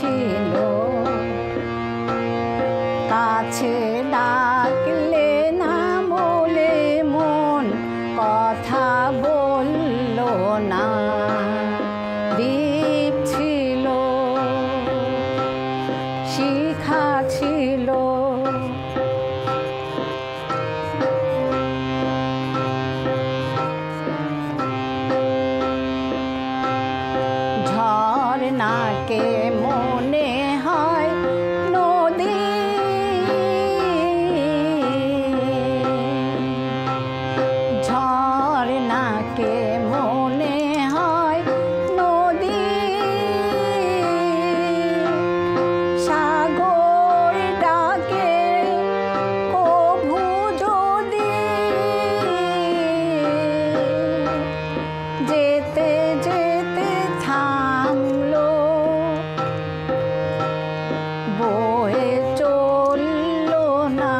ছিল, কাছে ডাকলে না বলে মন কথা বলল না। দ্বীপ ছিল, শিখা ছিল, ঝরনাকে মনে হয় নদী, ঝরনাকে মনে হয় নদী, সাগর ডাকে কভু যদি, যেতে যেতে থামলো, বয়ে চলল না।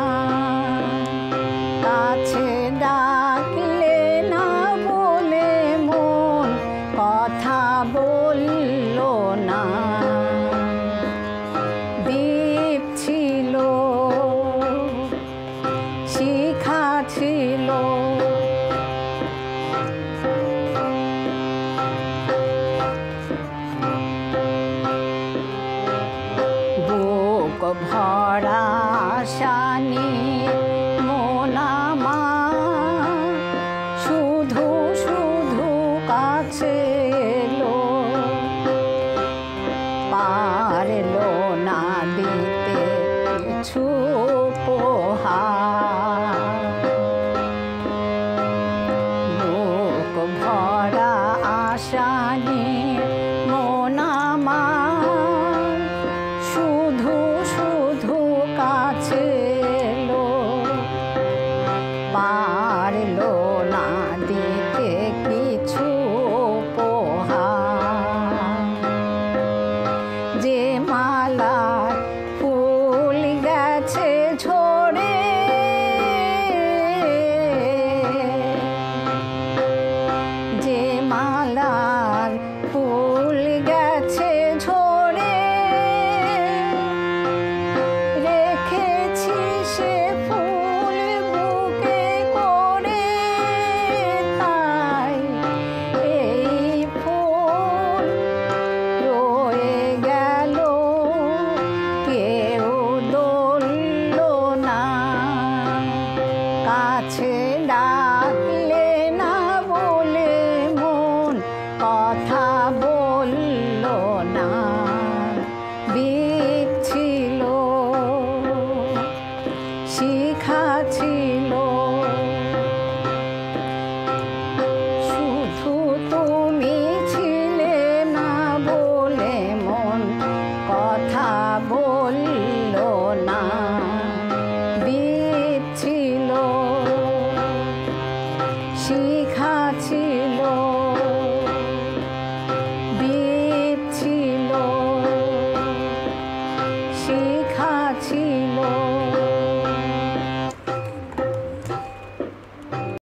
কাছে ডাকলে না বলে মন কথা বলল না। দ্বীপ ছিল, শিখা ছিল, বুক ভরা আশা নিয়ে মন আমার শুধু শুধু কাছে এলো, পারলো না দিতে কিছু উপহার। বুক ভরা আশা নিয়ে মন আমার শুধু শুধু কাছে এলো, পারলো না দিতে কিছু উপহার। যে মালার ফুল গেছে ঝরে, যে মালার ফুল গেছে ঝরে, রেখেছি সে ফুল বুকে করে, তাই এই ফুল রয়ে গেল, কেউ ধরল না। কাছে ডাকলে না বলে মন কথা বলল না। দ্বীপ ছিল, শিখা ছিল, শুধু তুমি ছিলে না বলে মন কথা বলল না। দ্বীপ ছিল, শিখা ছিল, দ্বীপ ছিল, শিখা ছিল।